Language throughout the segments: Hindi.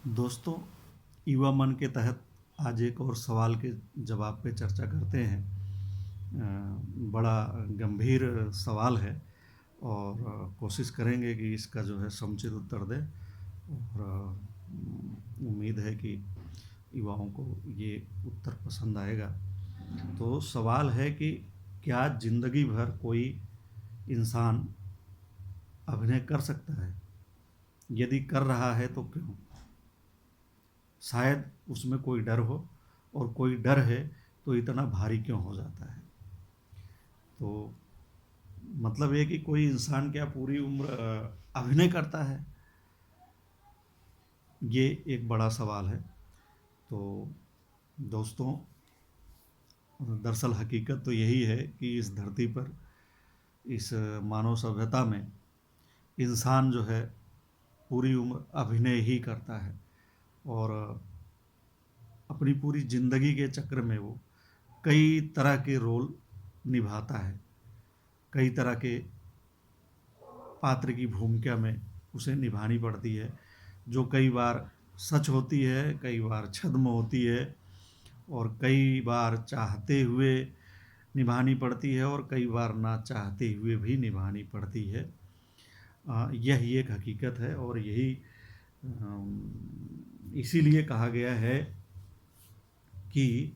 दोस्तों, युवा मन के तहत आज एक और सवाल के जवाब पे चर्चा करते हैं। बड़ा गंभीर सवाल है और कोशिश करेंगे कि इसका जो है समुचित उत्तर दें और उम्मीद है कि युवाओं को ये उत्तर पसंद आएगा। तो सवाल है कि क्या ज़िंदगी भर कोई इंसान अभिनय कर सकता है? यदि कर रहा है तो क्यों? शायद उसमें कोई डर हो, और कोई डर है तो इतना भारी क्यों हो जाता है? तो मतलब ये कि कोई इंसान क्या पूरी उम्र अभिनय करता है? ये एक बड़ा सवाल है। तो दोस्तों, दरअसल हकीकत तो यही है कि इस धरती पर, इस मानव सभ्यता में इंसान जो है पूरी उम्र अभिनय ही करता है और अपनी पूरी ज़िंदगी के चक्र में वो कई तरह के रोल निभाता है। कई तरह के पात्र की भूमिका में उसे निभानी पड़ती है, जो कई बार सच होती है, कई बार छद्म होती है और कई बार चाहते हुए निभानी पड़ती है और कई बार ना चाहते हुए भी निभानी पड़ती है। यही एक हकीकत है और यही इसीलिए कहा गया है कि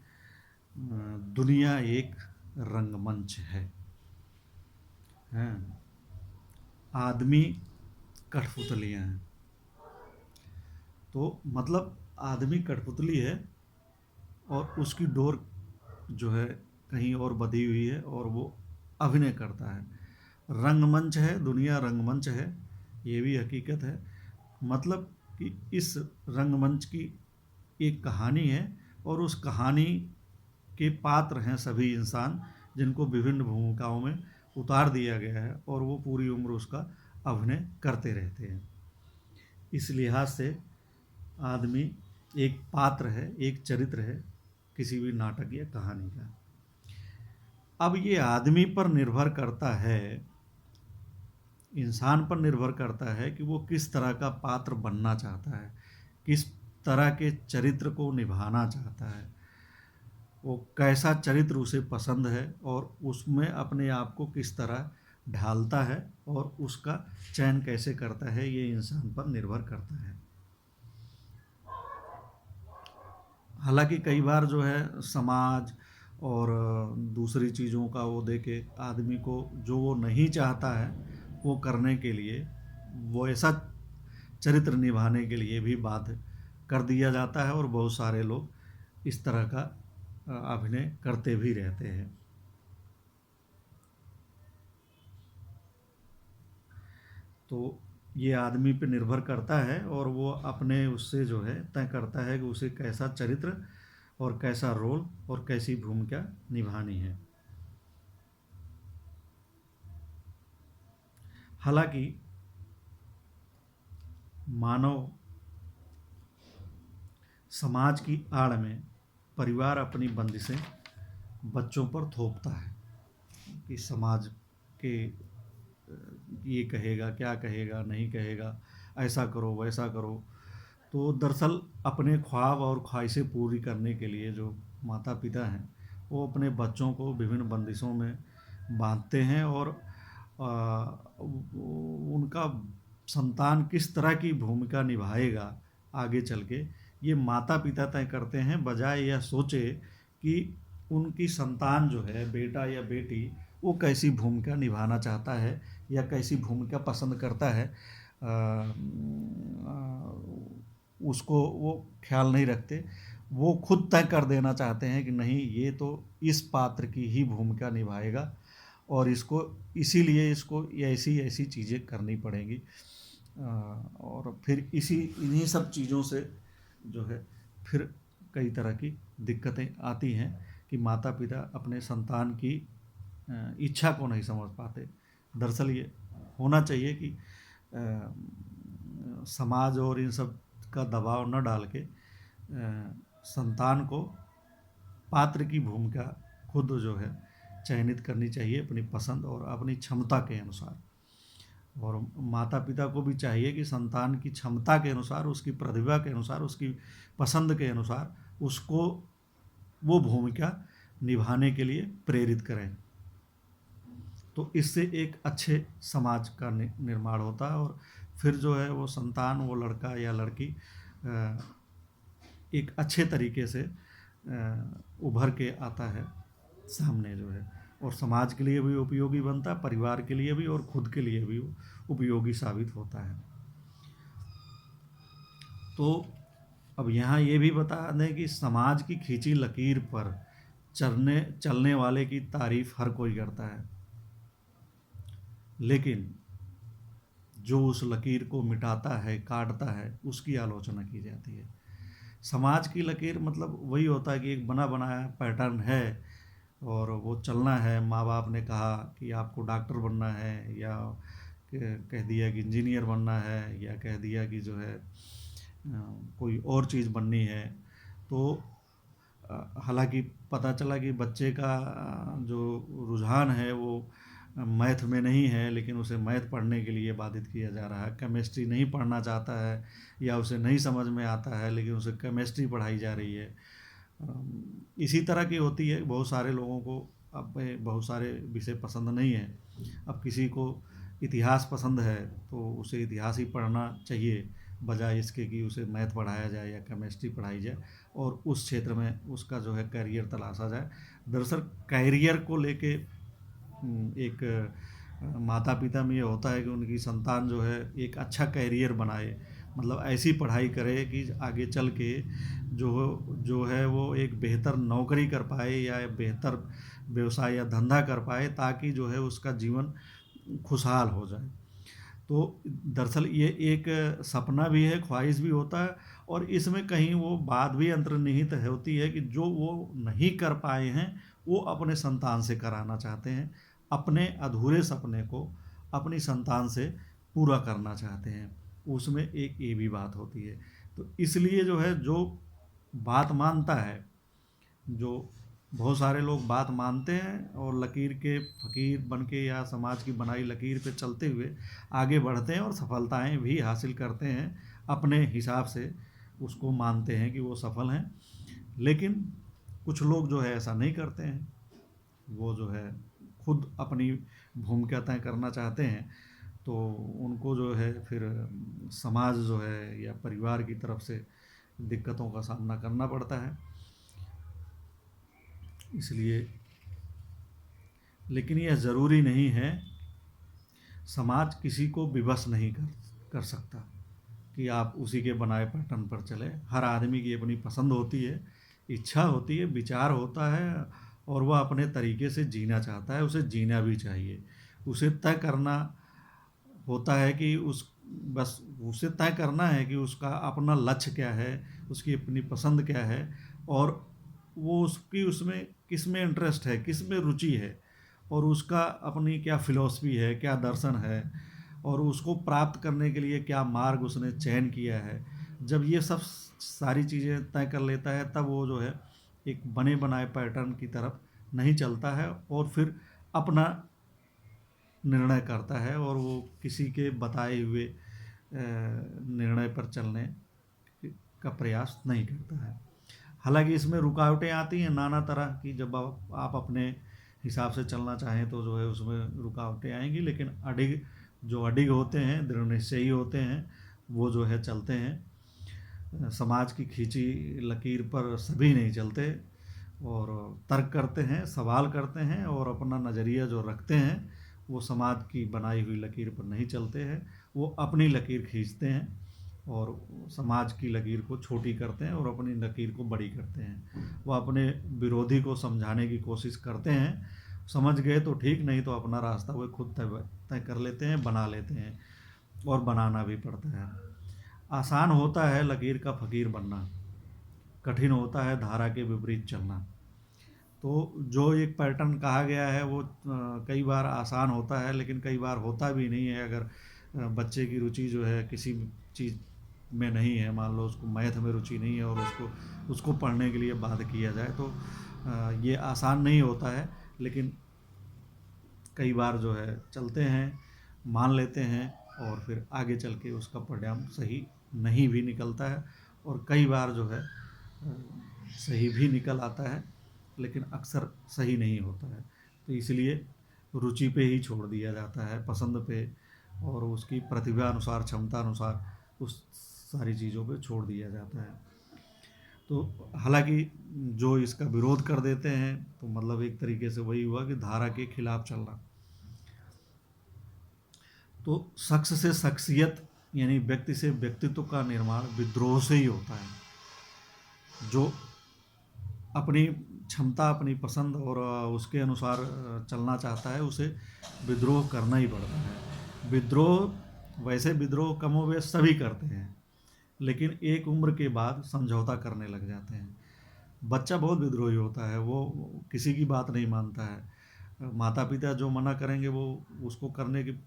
दुनिया एक रंगमंच है। हैं? आदमी कठपुतलियाँ हैं। तो मतलब आदमी कठपुतली है और उसकी डोर जो है कहीं और बंधी हुई है और वो अभिनय करता है। रंगमंच है, दुनिया रंगमंच है, ये भी हकीकत है। मतलब कि इस रंगमंच की एक कहानी है और उस कहानी के पात्र हैं सभी इंसान, जिनको विभिन्न भूमिकाओं में उतार दिया गया है और वो पूरी उम्र उसका अभिनय करते रहते हैं। इस लिहाज से आदमी एक पात्र है, एक चरित्र है किसी भी नाटक या कहानी का। अब ये आदमी पर निर्भर करता है, इंसान पर निर्भर करता है कि वो किस तरह का पात्र बनना चाहता है, किस तरह के चरित्र को निभाना चाहता है, वो कैसा चरित्र उसे पसंद है और उसमें अपने आप को किस तरह ढालता है और उसका चयन कैसे करता है, ये इंसान पर निर्भर करता है। हालांकि कई बार जो है समाज और दूसरी चीज़ों का वो देके आदमी को जो वो नहीं चाहता है वो करने के लिए, वो ऐसा चरित्र निभाने के लिए भी बाध्य कर दिया जाता है और बहुत सारे लोग इस तरह का अभिनय करते भी रहते हैं। तो ये आदमी पे निर्भर करता है और वो अपने उससे जो है तय करता है कि उसे कैसा चरित्र और कैसा रोल और कैसी भूमिका निभानी है। हालांकि मानव समाज की आड़ में परिवार अपनी बंदिशें बच्चों पर थोपता है कि समाज के ये कहेगा, क्या कहेगा, नहीं कहेगा, ऐसा करो वैसा करो। तो दरअसल अपने ख्वाब और ख्वाहिशें पूरी करने के लिए जो माता पिता हैं वो अपने बच्चों को विभिन्न बंदिशों में बांधते हैं और उनका संतान किस तरह की भूमिका निभाएगा आगे चल के, ये माता पिता तय करते हैं, बजाय यह सोचे कि उनकी संतान जो है, बेटा या बेटी, वो कैसी भूमिका निभाना चाहता है या कैसी भूमिका पसंद करता है। उसको वो ख्याल नहीं रखते। वो खुद तय कर देना चाहते हैं कि नहीं, ये तो इस पात्र की ही भूमिका निभाएगा और इसको इसीलिए इसको ऐसी ऐसी चीज़ें करनी पड़ेंगी। और फिर इन्हीं सब चीज़ों से जो है फिर कई तरह की दिक्कतें आती हैं कि माता पिता अपने संतान की इच्छा को नहीं समझ पाते। दरअसल ये होना चाहिए कि समाज और इन सब का दबाव न डाल के संतान को पात्र की भूमिका खुद जो है चयनित करनी चाहिए अपनी पसंद और अपनी क्षमता के अनुसार। और माता पिता को भी चाहिए कि संतान की क्षमता के अनुसार, उसकी प्रतिभा के अनुसार, उसकी पसंद के अनुसार उसको वो भूमिका निभाने के लिए प्रेरित करें। तो इससे एक अच्छे समाज का निर्माण होता है, और फिर जो है वो संतान, वो लड़का या लड़की एक अच्छे तरीके से उभर के आता है सामने जो है, और समाज के लिए भी उपयोगी बनता है, परिवार के लिए भी और खुद के लिए भी उपयोगी साबित होता है। तो अब यहाँ ये भी बता दें कि समाज की खींची लकीर पर चलने वाले की तारीफ हर कोई करता है, लेकिन जो उस लकीर को मिटाता है, काटता है, उसकी आलोचना की जाती है। समाज की लकीर मतलब वही होता है कि एक बना बनाया पैटर्न है और वो चलना है। माँ बाप ने कहा कि आपको डॉक्टर बनना है, या कह दिया कि इंजीनियर बनना है, या कह दिया कि जो है कोई और चीज़ बननी है। तो हालांकि पता चला कि बच्चे का जो रुझान है वो मैथ में नहीं है, लेकिन उसे मैथ पढ़ने के लिए बाधित किया जा रहा है। केमिस्ट्री नहीं पढ़ना चाहता है या उसे नहीं समझ में आता है, लेकिन उसे केमिस्ट्री पढ़ाई जा रही है। इसी तरह की होती है। बहुत सारे लोगों को अब बहुत सारे विषय पसंद नहीं है। अब किसी को इतिहास पसंद है तो उसे इतिहास ही पढ़ना चाहिए, बजाय इसके कि उसे मैथ पढ़ाया जाए या केमिस्ट्री पढ़ाई जाए और उस क्षेत्र में उसका जो है करियर तलाशा जाए। दरअसल करियर को लेके एक माता पिता में ये होता है कि उनकी संतान जो है एक अच्छा करियर बनाए, मतलब ऐसी पढ़ाई करे कि आगे चल के जो है वो एक बेहतर नौकरी कर पाए या बेहतर व्यवसाय या धंधा कर पाए, ताकि जो है उसका जीवन खुशहाल हो जाए। तो दरअसल ये एक सपना भी है, ख्वाहिश भी होता है, और इसमें कहीं वो बात भी अंतर्निहित होती है कि जो वो नहीं कर पाए हैं वो अपने संतान से कराना चाहते हैं, अपने अधूरे सपने को अपनी संतान से पूरा करना चाहते हैं। उसमें एक ये भी बात होती है। तो इसलिए जो है, जो बात मानता है, जो बहुत सारे लोग बात मानते हैं और लकीर के फ़कीर बन के या समाज की बनाई लकीर पे चलते हुए आगे बढ़ते हैं और सफलताएं भी हासिल करते हैं, अपने हिसाब से उसको मानते हैं कि वो सफल हैं। लेकिन कुछ लोग जो है ऐसा नहीं करते हैं, वो जो है खुद अपनी भूमिका तय करना चाहते हैं। तो उनको जो है फिर समाज जो है या परिवार की तरफ से दिक्कतों का सामना करना पड़ता है। इसलिए, लेकिन यह ज़रूरी नहीं है, समाज किसी को विवश नहीं कर सकता कि आप उसी के बनाए पैटर्न पर चले। हर आदमी की अपनी पसंद होती है, इच्छा होती है, विचार होता है, और वह अपने तरीके से जीना चाहता है। उसे जीना भी चाहिए। उसे तय करना होता है कि बस उसे तय करना है कि उसका अपना लक्ष्य क्या है, उसकी अपनी पसंद क्या है, और वो उसकी उसमें किस में इंटरेस्ट है, किस में रुचि है, और उसका अपनी क्या फ़िलॉसफी है, क्या दर्शन है, और उसको प्राप्त करने के लिए क्या मार्ग उसने चयन किया है। जब ये सब सारी चीज़ें तय कर लेता है, तब वो जो है एक बने बनाए पैटर्न की तरफ नहीं चलता है, और फिर अपना निर्णय करता है, और वो किसी के बताए हुए निर्णय पर चलने का प्रयास नहीं करता है। हालांकि इसमें रुकावटें आती हैं नाना तरह की। जब आप अपने हिसाब से चलना चाहें तो जो है उसमें रुकावटें आएंगी, लेकिन अडिग होते हैं, दृढ़ निश्चयी होते हैं, वो जो है चलते हैं। समाज की खींची लकीर पर सभी नहीं चलते, और तर्क करते हैं, सवाल करते हैं, और अपना नज़रिया जो रखते हैं वो समाज की बनाई हुई लकीर पर नहीं चलते हैं। वो अपनी लकीर खींचते हैं और समाज की लकीर को छोटी करते हैं और अपनी लकीर को बड़ी करते हैं। वो अपने विरोधी को समझाने की कोशिश करते हैं, समझ गए तो ठीक, नहीं तो अपना रास्ता वो खुद तय कर लेते हैं, बना लेते हैं, और बनाना भी पड़ता है। आसान होता है लकीर का फ़कीर बनना, कठिन होता है धारा के विपरीत चलना। तो जो एक पैटर्न कहा गया है वो कई बार आसान होता है, लेकिन कई बार होता भी नहीं है। अगर बच्चे की रुचि जो है किसी चीज़ में नहीं है, मान लो उसको मैथ में रुचि नहीं है, और उसको पढ़ने के लिए बाध्य किया जाए, तो ये आसान नहीं होता है। लेकिन कई बार जो है चलते हैं, मान लेते हैं और फिर आगे चल के उसका परिणाम सही नहीं भी निकलता है, और कई बार जो है सही भी निकल आता है, लेकिन अक्सर सही नहीं होता है। तो इसलिए रुचि पे ही छोड़ दिया जाता है, पसंद पे और उसकी प्रतिभा अनुसार, क्षमता अनुसार उस सारी चीज़ों पे छोड़ दिया जाता है। तो हालांकि जो इसका विरोध कर देते हैं, तो मतलब एक तरीके से वही हुआ कि धारा के खिलाफ चलना। तो शख्स से शख्सियत यानी व्यक्ति से व्यक्तित्व का निर्माण विद्रोह से ही होता है। जो अपनी क्षमता, अपनी पसंद और उसके अनुसार चलना चाहता है, उसे विद्रोह करना ही पड़ता है। विद्रोह, वैसे विद्रोह कमोबेश सभी करते हैं, लेकिन एक उम्र के बाद समझौता करने लग जाते हैं। बच्चा बहुत विद्रोही होता है, वो किसी की बात नहीं मानता है। माता पिता जो मना करेंगे वो उसको करने की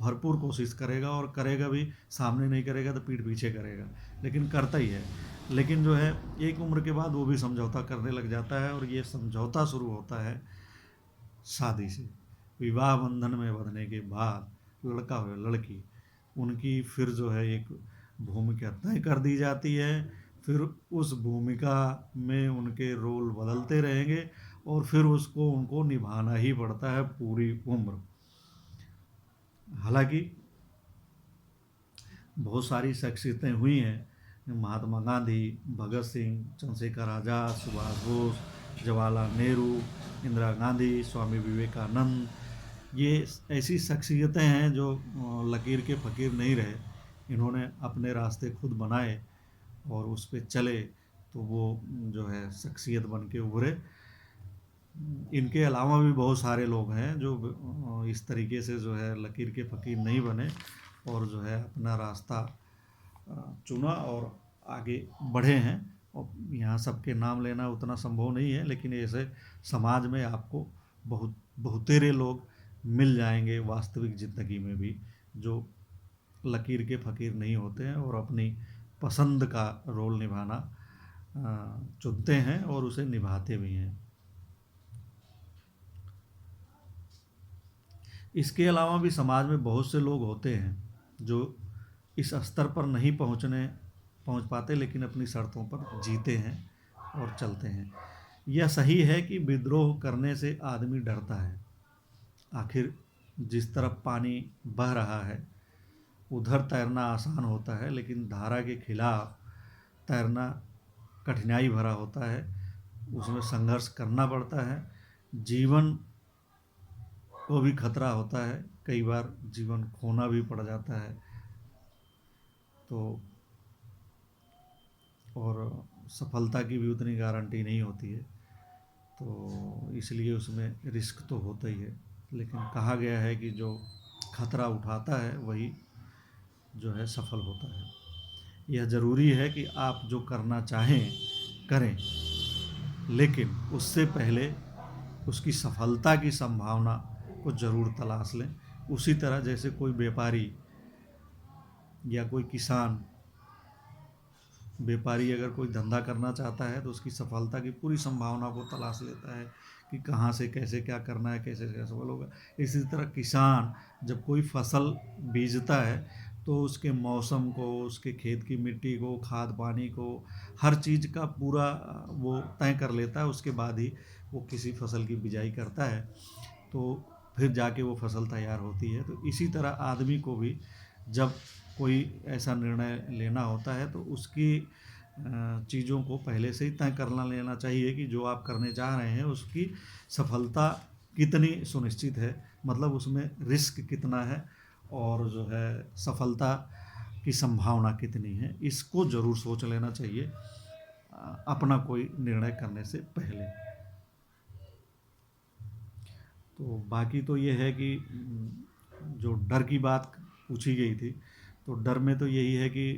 भरपूर कोशिश करेगा, और करेगा भी, सामने नहीं करेगा तो पीठ पीछे करेगा, लेकिन करता ही है। लेकिन जो है एक उम्र के बाद वो भी समझौता करने लग जाता है, और ये समझौता शुरू होता है शादी से। विवाह बंधन में बंधने के बाद लड़का हो या लड़की, उनकी फिर जो है एक भूमिका तय कर दी जाती है। फिर उस भूमिका में उनके रोल बदलते रहेंगे, और फिर उसको उनको निभाना ही पड़ता है पूरी उम्र। हालांकि बहुत सारी शख्सियतें हुई हैं, महात्मा गांधी, भगत सिंह, चंद्रशेखर आज़ाद, सुभाष बोस, जवाहरलाल नेहरू, इंदिरा गांधी, स्वामी विवेकानंद, ये ऐसी शख्सियतें हैं जो लकीर के फ़कीर नहीं रहे। इन्होंने अपने रास्ते खुद बनाए और उस पर चले, तो वो जो है शख्सियत बन के उभरे। इनके अलावा भी बहुत सारे लोग हैं जो इस तरीके से जो है लकीर के फ़कीर नहीं बने, और जो है अपना रास्ता चुना और आगे बढ़े हैं। और यहाँ सबके नाम लेना उतना संभव नहीं है, लेकिन ऐसे समाज में आपको बहुतेरे लोग मिल जाएंगे वास्तविक ज़िंदगी में भी, जो लकीर के फ़कीर नहीं होते हैं और अपनी पसंद का रोल निभाना चुनते हैं और उसे निभाते भी हैं। इसके अलावा भी समाज में बहुत से लोग होते हैं जो इस स्तर पर नहीं पहुंच पाते, लेकिन अपनी शर्तों पर जीते हैं और चलते हैं। यह सही है कि विद्रोह करने से आदमी डरता है। आखिर जिस तरफ पानी बह रहा है उधर तैरना आसान होता है, लेकिन धारा के खिलाफ तैरना कठिनाई भरा होता है, उसमें संघर्ष करना पड़ता है। जीवन को भी खतरा होता है, कई बार जीवन खोना भी पड़ जाता है। तो और सफलता की भी उतनी गारंटी नहीं होती है, तो इसलिए उसमें रिस्क तो होता ही है। लेकिन कहा गया है कि जो खतरा उठाता है वही जो है सफल होता है। यह ज़रूरी है कि आप जो करना चाहें करें, लेकिन उससे पहले उसकी सफलता की संभावना को ज़रूर तलाश लें। उसी तरह जैसे कोई व्यापारी या कोई किसान, व्यापारी अगर कोई धंधा करना चाहता है तो उसकी सफलता की पूरी संभावना को तलाश लेता है कि कहाँ से कैसे क्या करना है, कैसे क्या सफल होगा। इसी तरह किसान जब कोई फसल बीजता है तो उसके मौसम को, उसके खेत की मिट्टी को, खाद पानी को, हर चीज़ का पूरा वो तय कर लेता है। उसके बाद ही वो किसी फसल की बिजाई करता है, तो फिर जाके वो फसल तैयार होती है। तो इसी तरह आदमी को भी जब कोई ऐसा निर्णय लेना होता है तो उसकी चीज़ों को पहले से ही तय करना लेना चाहिए कि जो आप करने चाह रहे हैं उसकी सफलता कितनी सुनिश्चित है, मतलब उसमें रिस्क कितना है और जो है सफलता की संभावना कितनी है, इसको ज़रूर सोच लेना चाहिए अपना कोई निर्णय करने से पहले। तो बाकी तो ये है कि जो डर की बात पूछी गई थी, तो डर में तो यही है कि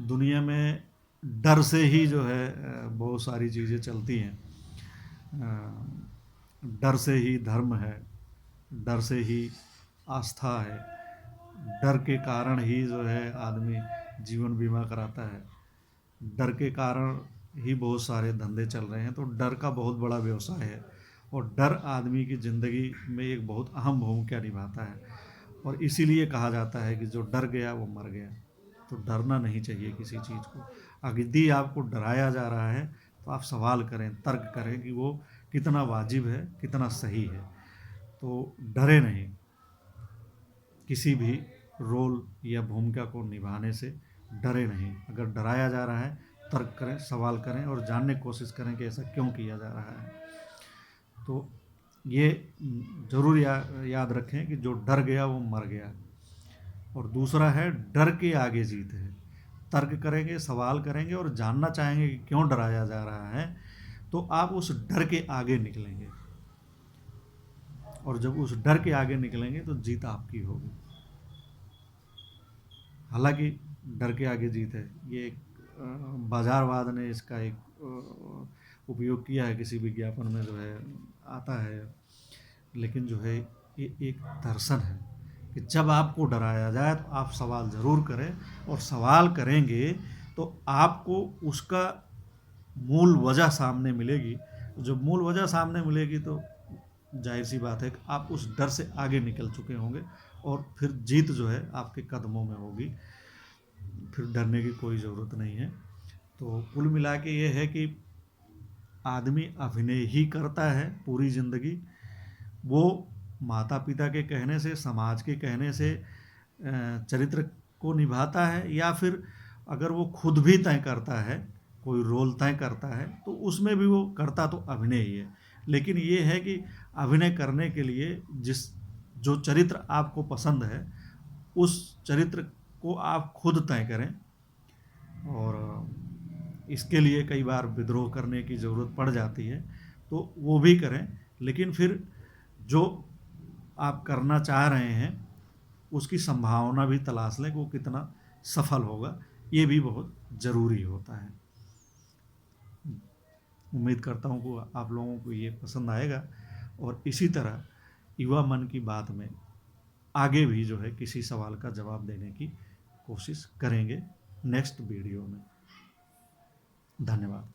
दुनिया में डर से ही जो है बहुत सारी चीज़ें चलती हैं। डर से ही धर्म है, डर से ही आस्था है, डर के कारण ही जो है आदमी जीवन बीमा कराता है, डर के कारण ही बहुत सारे धंधे चल रहे हैं। तो डर का बहुत बड़ा व्यवसाय है, और डर आदमी की ज़िंदगी में एक बहुत अहम भूमिका निभाता है, और इसीलिए कहा जाता है कि जो डर गया वो मर गया। तो डरना नहीं चाहिए किसी चीज़ को। अगर यदि आपको डराया जा रहा है तो आप सवाल करें, तर्क करें कि वो कितना वाजिब है, कितना सही है। तो डरे नहीं किसी भी रोल या भूमिका को निभाने से, डरे नहीं। अगर डराया जा रहा है, तर्क करें, सवाल करें और जानने की कोशिश करें कि ऐसा क्यों किया जा रहा है। तो ये ज़रूर याद रखें कि जो डर गया वो मर गया। और दूसरा है, डर के आगे जीत है। तर्क करेंगे, सवाल करेंगे और जानना चाहेंगे कि क्यों डराया जा रहा है, तो आप उस डर के आगे निकलेंगे, और जब उस डर के आगे निकलेंगे तो जीत आपकी होगी। हालांकि डर के आगे जीत है, ये एक बाजारवाद ने इसका एक उपयोग किया है, किसी विज्ञापन में जो है आता है। लेकिन जो है ये एक दर्शन है कि जब आपको डराया जाए तो आप सवाल ज़रूर करें, और सवाल करेंगे तो आपको उसका मूल वजह सामने मिलेगी। जब मूल वजह सामने मिलेगी तो जाहिर सी बात है कि आप उस डर से आगे निकल चुके होंगे, और फिर जीत जो है आपके कदमों में होगी। फिर डरने की कोई ज़रूरत नहीं है। तो कुल मिला के ये है कि आदमी अभिनय ही करता है पूरी ज़िंदगी। वो माता पिता के कहने से, समाज के कहने से चरित्र को निभाता है, या फिर अगर वो खुद भी तय करता है, कोई रोल तय करता है, तो उसमें भी वो करता तो अभिनय ही है। लेकिन ये है कि अभिनय करने के लिए जो चरित्र आपको पसंद है, उस चरित्र को आप खुद तय करें। और इसके लिए कई बार विद्रोह करने की ज़रूरत पड़ जाती है, तो वो भी करें। लेकिन फिर जो आप करना चाह रहे हैं उसकी संभावना भी तलाश लें कि वो कितना सफल होगा, ये भी बहुत ज़रूरी होता है। उम्मीद करता हूँ कि आप लोगों को ये पसंद आएगा, और इसी तरह युवा मन की बात में आगे भी जो है किसी सवाल का जवाब देने की कोशिश करेंगे नेक्स्ट वीडियो में। धन्यवाद।